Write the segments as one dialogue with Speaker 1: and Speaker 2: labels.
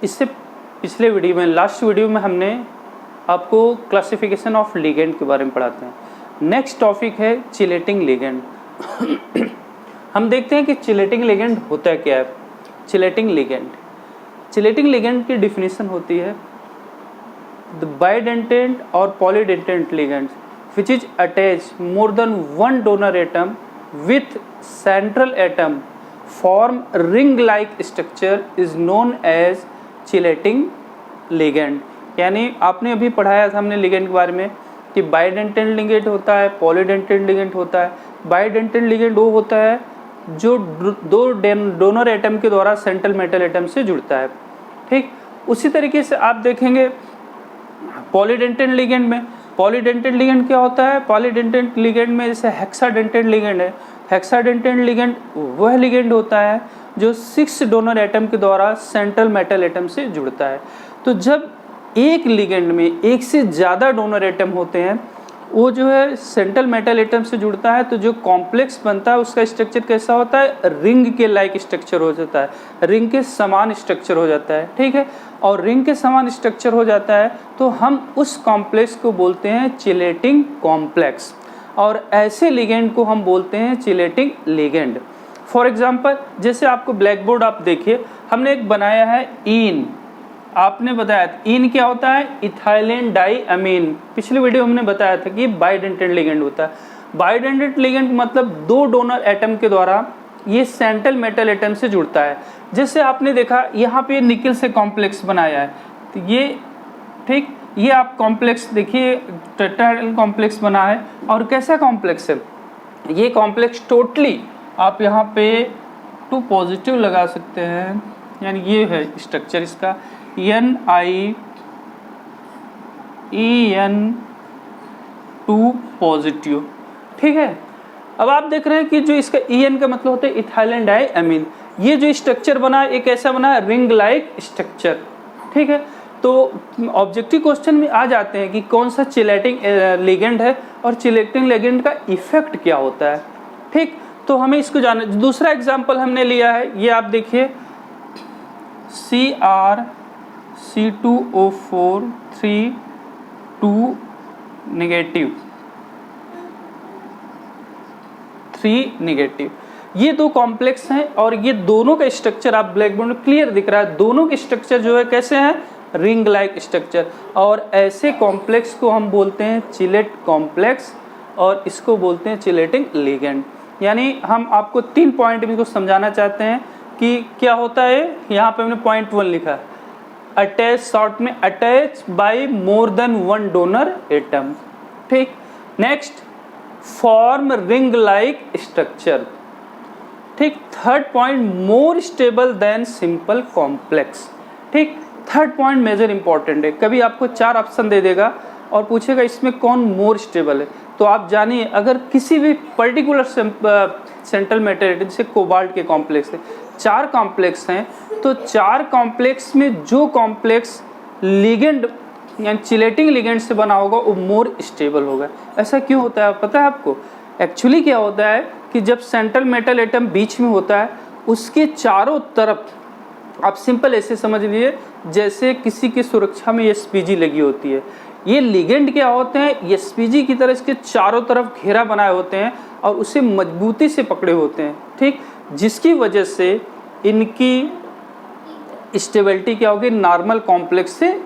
Speaker 1: इससे पिछले वीडियो में, लास्ट वीडियो में हमने आपको क्लासिफिकेशन ऑफ लिगेंड के बारे में पढ़ाते हैं। नेक्स्ट टॉपिक है चिलेटिंग लिगेंड। हम देखते हैं कि चिलेटिंग लिगेंड होता क्या है। चिलेटिंग लिगेंड की डिफिनीशन होती है द बाइडेंटेंट और पॉलीडेंटेंट ligand which is attached more than one donor atom with central atom form ring-like structure is known as chelating ligand। यानी आपने अभी पढ़ाया था हमने लिगेंड के बारे में कि बाइडेंटेंट लिगेंड होता है, पॉलीडेंटेंट लिगेंड होता है। बाइडेंटेंट लिगेंड वो होता है जो दो डोनर एटम के द्वारा सेंट्रल मेटल एटम से जुड़ता है, ठीक। उसी तरीके से आप देखेंगे पॉलीडेंटेंट लिगेंड में, पॉलीडेंटेंट लिगेंड क्या होता है। पॉलीडेंटेंट लिगेंड में जैसे हेक्साडेंटेंट लिगेंड है, हेक्साडेंटेंट लिगेंड वह लिगेंड होता है जो 6 डोनर एटम के द्वारा सेंट्रल मेटल एटम से जुड़ता है। तो जब एक लिगेंड में एक से ज़्यादा डोनर एटम होते हैं, वो जो है सेंट्रल मेटल एटम से जुड़ता है, तो जो कॉम्प्लेक्स बनता है उसका स्ट्रक्चर कैसा होता है, रिंग के लाइक स्ट्रक्चर हो जाता है, रिंग के समान स्ट्रक्चर हो जाता है, ठीक है। और रिंग के समान स्ट्रक्चर हो जाता है तो हम उस कॉम्प्लेक्स को बोलते हैं चिलेटिंग कॉम्प्लेक्स, और ऐसे लिगेंड को हम बोलते हैं चिलेटिंग लिगेंड। फॉर एग्जांपल जैसे आपको ब्लैक बोर्ड आप देखिए, हमने एक बनाया है ईन। आपने बताया ईन क्या होता है, इथाइलेन डाई अमीन। पिछले वीडियो हमने बताया था कि बाइडेंटेंट लिगेंड होता है। बाइडेंटेंट लिगेंड मतलब 2 डोनर एटम के द्वारा ये सेंट्रल मेटल एटम से जुड़ता है। जैसे आपने देखा यहाँ पे निकल से कॉम्प्लेक्स बनाया है, तो ये ठीक, ये आप कॉम्प्लेक्स देखिए टेट्राहेड्रल कॉम्प्लेक्स बना है। और कैसा कॉम्प्लेक्स है ये कॉम्प्लेक्स, टोटली आप यहाँ पे 2 पॉजिटिव लगा सकते हैं, यानी ये है स्ट्रक्चर इसका NiEN2 पॉजिटिव, ठीक है। अब आप देख रहे हैं कि जो इसका EN का मतलब होता है इथाइलेन डाई अमीन। ये जो स्ट्रक्चर बना है एक ऐसा बना है रिंग लाइक स्ट्रक्चर, ठीक है। तो ऑब्जेक्टिव क्वेश्चन में आ जाते हैं कि कौन सा चिलेटिंग लिगेंड है और चिलेटिंग लिगेंड का इफेक्ट क्या होता है, ठीक। तो हमें इसको जानना। दूसरा एग्जांपल हमने लिया है, ये आप देखिए CrC2O4 3 नेगेटिव, ये 2 कॉम्प्लेक्स हैं और ये दोनों का स्ट्रक्चर आप ब्लैक बोर्ड में क्लियर दिख रहा है। दोनों के स्ट्रक्चर जो है कैसे हैं, रिंग लाइक स्ट्रक्चर। और ऐसे कॉम्प्लेक्स को हम बोलते हैं चिलेट कॉम्प्लेक्स और इसको बोलते हैं चिलेटिंग लिगेंड। यानी हम आपको 3 पॉइंट में इसको समझाना चाहते हैं कि क्या होता है। यहाँ पे हमने पॉइंट 1 लिखा है, अटैच, शॉर्ट में attach by more than 1 donor atom, ठीक। Next form ring like structure, ठीक। Third point more stable than simple complex, ठीक। थर्ड पॉइंट मेजर इंपॉर्टेंट है। कभी आपको 4 ऑप्शन दे देगा और पूछेगा इसमें कौन मोर स्टेबल है, तो आप जानिए अगर किसी भी पर्टिकुलर सेंट्रल मेटल जैसे कोबाल्ट के कॉम्प्लेक्स है, 4 कॉम्प्लेक्स हैं, तो 4 कॉम्प्लेक्स में जो कॉम्प्लेक्स लिगेंड यानी चिलेटिंग लिगेंड से बना होगा वो मोर स्टेबल होगा। ऐसा क्यों होता है पता है आपको? एक्चुअली क्या होता है कि जब सेंट्रल मेटल एटम बीच में होता है उसके चारों तरफ, आप सिंपल ऐसे समझ लीजिए जैसे किसी की सुरक्षा में एसपीजी लगी होती है। ये लिगेंड क्या होते हैं, एसपीजी की तरह इसके चारों तरफ घेरा बनाए होते हैं और उसे मजबूती से पकड़े होते हैं, ठीक। जिसकी वजह से इनकी स्टेबिलिटी क्या होगी, नॉर्मल कॉम्प्लेक्स से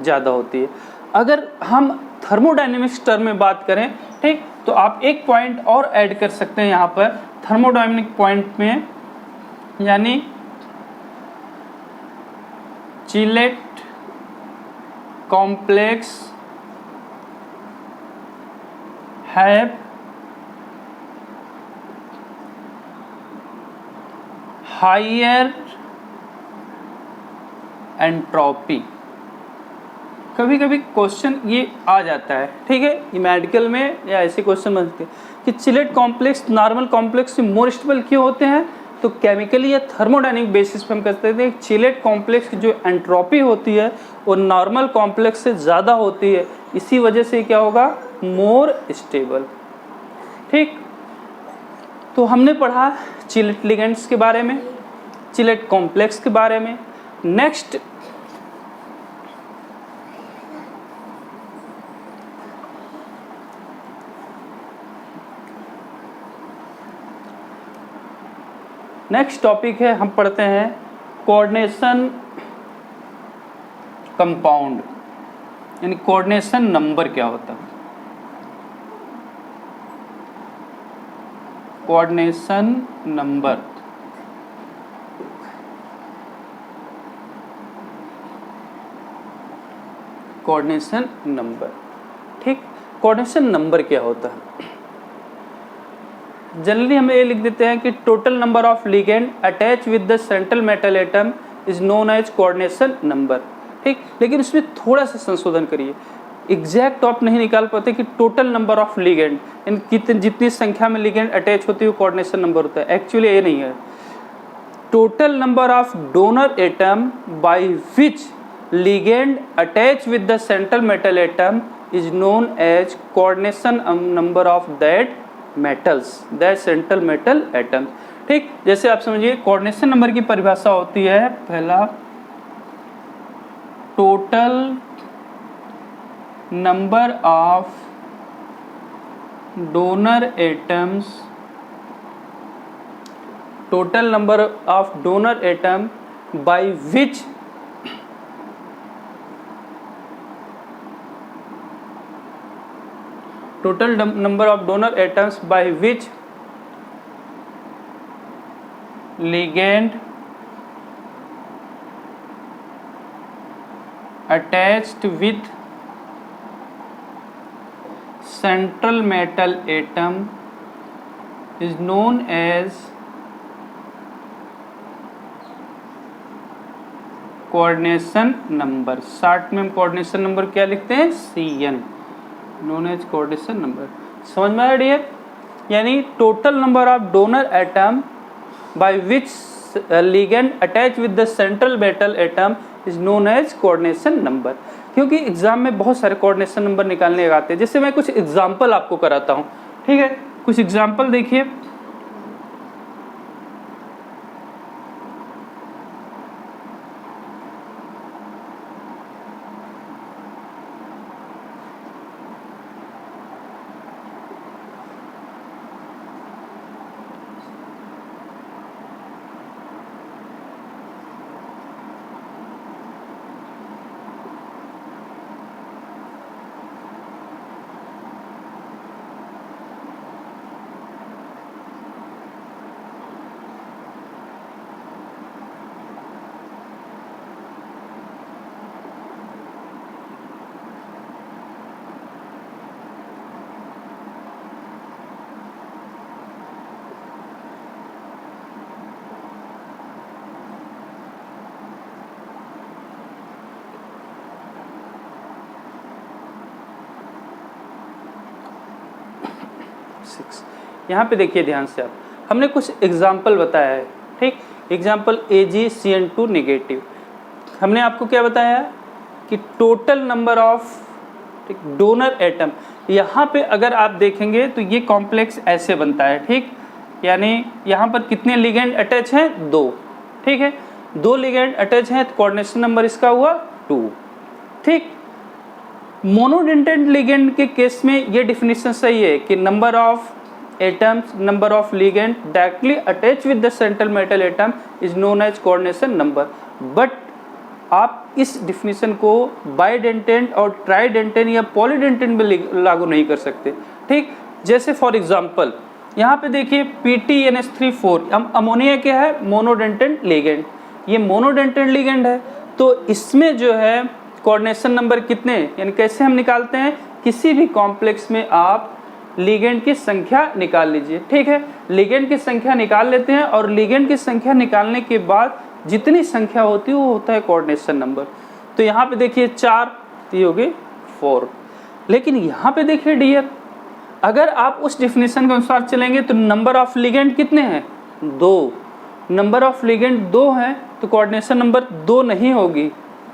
Speaker 1: ज़्यादा होती है। अगर हम थर्मोडायनेमिक्स टर्म में बात करें, ठीक, तो आप एक पॉइंट और ऐड कर सकते हैं यहाँ पर थर्मोडायनेमिक पॉइंट में, यानी chelate complex have higher entropy. कभी कभी क्वेश्चन ये आ जाता है, ठीक है, ये मेडिकल में या ऐसे क्वेश्चन बनते हैं कि चिलेट कॉम्प्लेक्स नॉर्मल कॉम्प्लेक्स से मोर स्टेबल क्यों होते हैं। तो केमिकली या थर्मोडायनेमिक बेसिस पे हम कहते हैं चिलेट कॉम्प्लेक्स की जो एंट्रोपी होती है वो नॉर्मल कॉम्प्लेक्स से ज़्यादा होती है, इसी वजह से क्या होगा, मोर स्टेबल, ठीक। तो हमने पढ़ा चिलेट लिगेंड्स के बारे में, चिलेट कॉम्प्लेक्स के बारे में। नेक्स्ट नेक्स्ट टॉपिक है, हम पढ़ते हैं कोऑर्डिनेशन कंपाउंड, यानी कोऑर्डिनेशन नंबर क्या होता है। कोऑर्डिनेशन नंबर, कोऑर्डिनेशन नंबर, ठीक। कोऑर्डिनेशन नंबर क्या होता है? जनरली हम ये लिख देते हैं कि total number of ligand attach with the central metal atom is known as coordination number, ठीक। लेकिन इसमें थोड़ा सा संशोधन करिए, एग्जैक्ट आप नहीं निकाल पाते कि टोटल नंबर ऑफ लिगेंड, यानी जितनी संख्या में लिगेंड अटैच होती है वो कोऑर्डिनेशन नंबर होता है। एक्चुअली ये नहीं है, total number of donor atom by which ligand attached with the central metal atom is known as coordination number of that metals, that central metal atoms, ठीक। जैसे आप समझिए कोऑर्डिनेशन नंबर की परिभाषा होती है, पहला total number of donor atoms, total number of donor atom by which total number of donor atoms by which ligand attached with central metal atom is known as coordination number। Short में हम coordination number क्या लिखते हैं? CN, known as coordination number. समझ में आ रही है? यानी total number of donor atom by which ligand attach with the central metal atom is known as coordination number. क्योंकि एग्जाम में बहुत सारे कोऑर्डिनेशन नंबर निकालने आते हैं, जैसे मैं कुछ एग्जांपल आपको कराता हूँ, ठीक है। कुछ एग्जांपल देखिए, यहाँ पे देखिए ध्यान से, आप हमने कुछ एग्जाम्पल बताया है, ठीक। एग्जाम्पल AgCN2 नेगेटिव, हमने आपको क्या बताया कि total number of donor atom, यहाँ पे अगर आप देखेंगे तो ये कॉम्प्लेक्स ऐसे बनता है, ठीक। यानी यहाँ पर कितने लिगेंड अटैच हैं? 2, ठीक है। 2 लिगेंड अटैच हैं तो कोऑर्डिनेशन नंबर इसका हुआ 2, ठीक। मोनोडेंटेड लिगेंड के केस में ये डिफिनेशन सही है कि number of atoms, number of ligand directly attached with the central metal atom is known as coordination number। but आप इस डिफिनेशन को बाइडेंटेंट और ट्राइडेंटेंट या पॉलीडेंटेंट में लागू नहीं कर सकते, ठीक। जैसे फॉर एग्जांपल यहाँ पे देखिए PTNS3 अमोनिया क्या है? मोनोडेंटेंट लिगेंड, ये मोनोडेंटेंट लिगेंड है, तो इसमें जो है कोऑर्डिनेशन नंबर कितने, यानी कैसे हम निकालते हैं? किसी भी कॉम्प्लेक्स में आप लिगेंड की संख्या निकाल लीजिए, ठीक है। लिगेंड की संख्या निकाल लेते हैं और लिगेंड की संख्या निकालने के बाद जितनी संख्या होती है वो होता है कोऑर्डिनेशन नंबर। तो यहाँ पे देखिए 4, ये हो गए 4। लेकिन यहाँ पे देखिए डियर, अगर आप उस डिफिनेशन के अनुसार चलेंगे तो नंबर ऑफ लिगेंड कितने हैं? 2। नंबर ऑफ लिगेंड 2 हैं तो कोऑर्डिनेशन नंबर 2 नहीं होगी।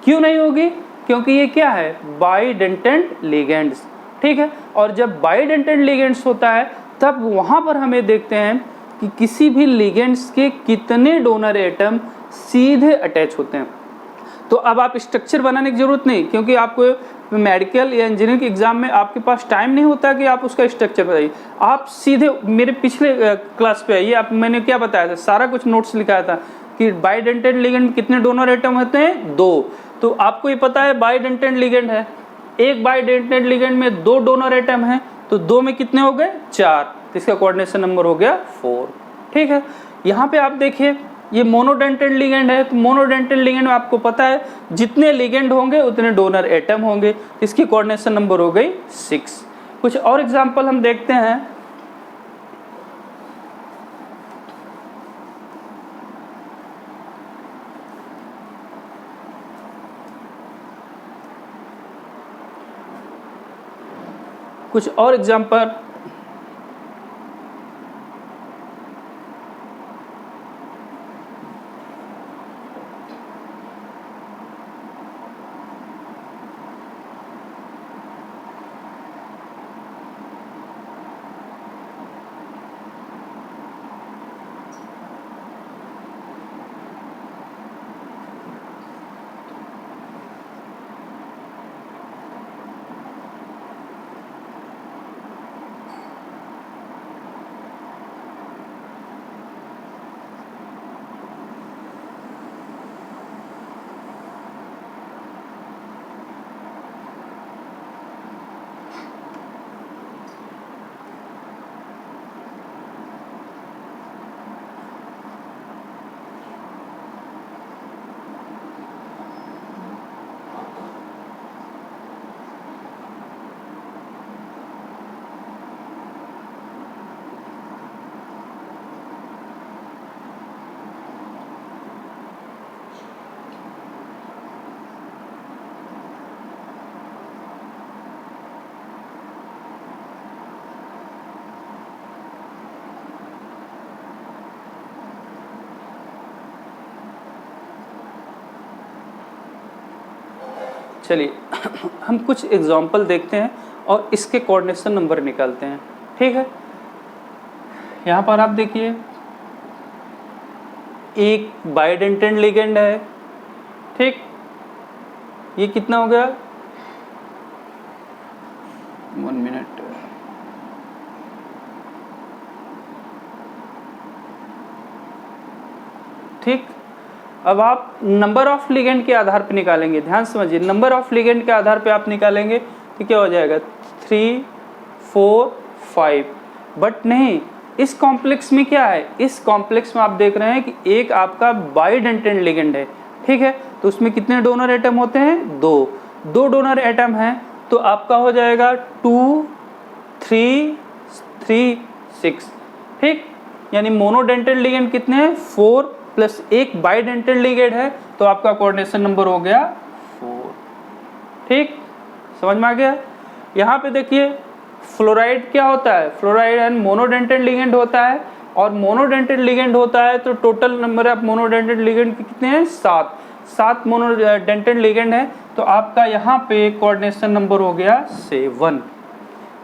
Speaker 1: क्यों नहीं होगी? क्योंकि ये क्या है? बाइडेंटेंट लिगेंड्स, ठीक है। और जब बाइडेंटेंट लिगेंड्स होता है तब वहाँ पर हमें देखते हैं कि किसी भी लिगेंड्स के कितने डोनर एटम सीधे अटैच होते हैं। तो अब आप स्ट्रक्चर बनाने की जरूरत नहीं, क्योंकि आपको मेडिकल या इंजीनियरिंग के एग्जाम में आपके पास टाइम नहीं होता कि आप उसका स्ट्रक्चर बताइए। आप सीधे मेरे पिछले क्लास पे आइए, आप मैंने क्या बताया था, सारा कुछ नोट्स लिखाया था कि बाइडेंटेड लिगेंड में कितने डोनर एटम होते हैं, 2। तो आपको ये पता है बाइडेंटेड लिगेंड है, एक बाइडेंटेड लिगेंड में 2 डोनर एटम है, तो 2 में कितने हो गए, 4, तो इसका कोऑर्डिनेशन नंबर हो गया 4। ठीक है, यहाँ पे आप देखिए ये मोनोडेंटेड लिगेंड है, तो मोनोडेंटेड लिगेंड में आपको पता है जितने लिगेंड होंगे उतने डोनर एटम होंगे, इसकी कोऑर्डिनेशन नंबर हो गई 6। कुछ और एग्जांपल हम देखते हैं। कुछ और एग्जांपल, चलिए हम कुछ एग्जाम्पल देखते हैं और इसके कोऑर्डिनेशन नंबर निकालते हैं। ठीक है, यहाँ पर आप देखिए एक बाइडेंटेड लिगेंड है, ठीक, ये कितना हो गया, 1 मिनट, ठीक। अब आप नंबर ऑफ लिगेंड के आधार पे निकालेंगे, ध्यान समझिए, नंबर ऑफ लिगेंड के आधार पे आप निकालेंगे तो क्या हो जाएगा 3, 4, 5। बट नहीं, इस कॉम्प्लेक्स में क्या है, इस कॉम्प्लेक्स में आप देख रहे हैं कि एक आपका बाइडेंटेड लिगेंड है, ठीक है, तो उसमें कितने डोनर एटम होते हैं, 2 डोनर एटम हैं, तो आपका हो जाएगा 2, 3, 3, 6, ठीक। यानी मोनोडेंटेड लिगेंड कितने हैं, 4 प्लस एक बाइडेंटेड लिगेंड है, तो आपका कोऑर्डिनेशन नंबर हो गया 4। ठीक, समझ में आ गया। यहाँ पे देखिए फ्लोराइड क्या होता है, फ्लोराइड एंड मोनोडेंटेड लिगेंड होता है, और मोनोडेंटेड लिगेंड होता है तो total number of monodentate ligand कितने हैं, 7 मोनोडेंटेड लिगेंड है, तो आपका यहाँ पे कोऑर्डिनेशन नंबर हो गया 7।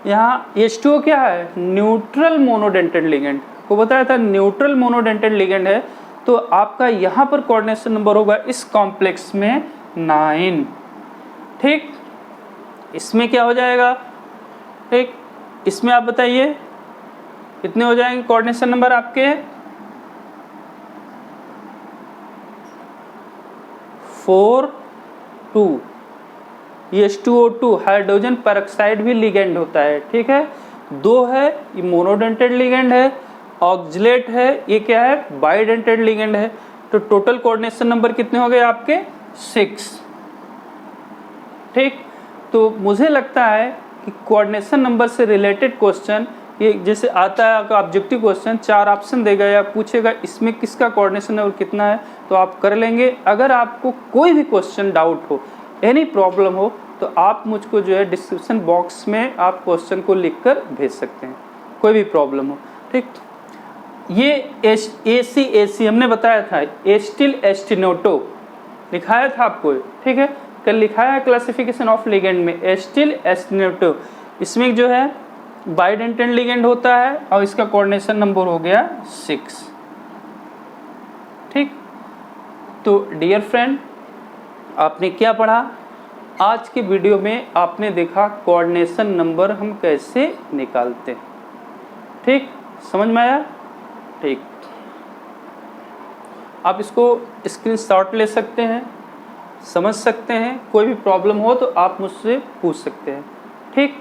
Speaker 1: यहाँ H2O क्या है, न्यूट्रल मोनोडेंटेड लिगेंड, को बताया था न्यूट्रल मोनोडेंटेड लिगेंड है, तो आपका यहाँ पर कोऑर्डिनेशन नंबर होगा इस कॉम्प्लेक्स में 9। ठीक, इसमें क्या हो जाएगा, ठीक, इसमें आप बताइए कितने हो जाएंगे कोऑर्डिनेशन नंबर आपके, 4, 2। H2O2 हाइड्रोजन पेरोक्साइड भी लिगेंड होता है, ठीक है, 2 है, ये मोनोडेंटेड लिगेंड है, ऑक्सलेट है, ये क्या है, बाइडेंटेड लिगेंड है, तो टोटल कोऑर्डिनेशन नंबर कितने हो गए आपके, 6। ठीक, तो मुझे लगता है कि कोऑर्डिनेशन नंबर से रिलेटेड क्वेश्चन ये जैसे आता है आपका ऑब्जेक्टिव क्वेश्चन, 4 ऑप्शन देगा या पूछेगा इसमें किसका कोऑर्डिनेशन नंबर कितना है, तो आप कर लेंगे। अगर आपको कोई भी क्वेश्चन डाउट हो, एनी प्रॉब्लम हो, तो आप मुझको जो है डिस्क्रिप्शन बॉक्स में आप क्वेश्चन को लिखकर भेज सकते हैं, कोई भी प्रॉब्लम हो। ठीक, ये AC हमने बताया था, एस्टिल एस्टिनोटो लिखाया था आपको, ठीक है, कल लिखाया है क्लासिफिकेशन ऑफ लिगेंड में, एस्टिल एस्टिनोटो, इसमें जो है बाइडेंटेड लिगेंड होता है और इसका कोऑर्डिनेशन नंबर हो गया 6। ठीक, तो डियर फ्रेंड, आपने क्या पढ़ा? आज के वीडियो में आपने देखा कोऑर्डिनेशन नंबर हम कैसे निकालते हैं। ठीक, समझ में आया? ठीक, आप इसको स्क्रीनशॉट ले सकते हैं, समझ सकते हैं। कोई भी प्रॉब्लम हो तो आप मुझसे पूछ सकते हैं। ठीक,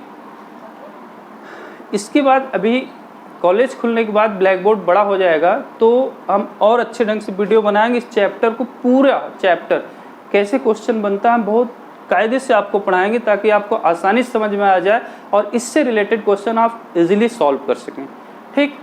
Speaker 1: इसके बाद अभी कॉलेज खुलने के बाद ब्लैक बोर्ड बड़ा हो जाएगा तो हम और अच्छे ढंग से वीडियो बनाएंगे। इस चैप्टर को, पूरा चैप्टर कैसे क्वेश्चन बनता है हम बहुत कायदे से आपको पढ़ाएंगे ताकि आपको आसानी से समझ में आ जाए और इससे रिलेटेड क्वेश्चन आप इजीली सॉल्व कर सकें। ठीक।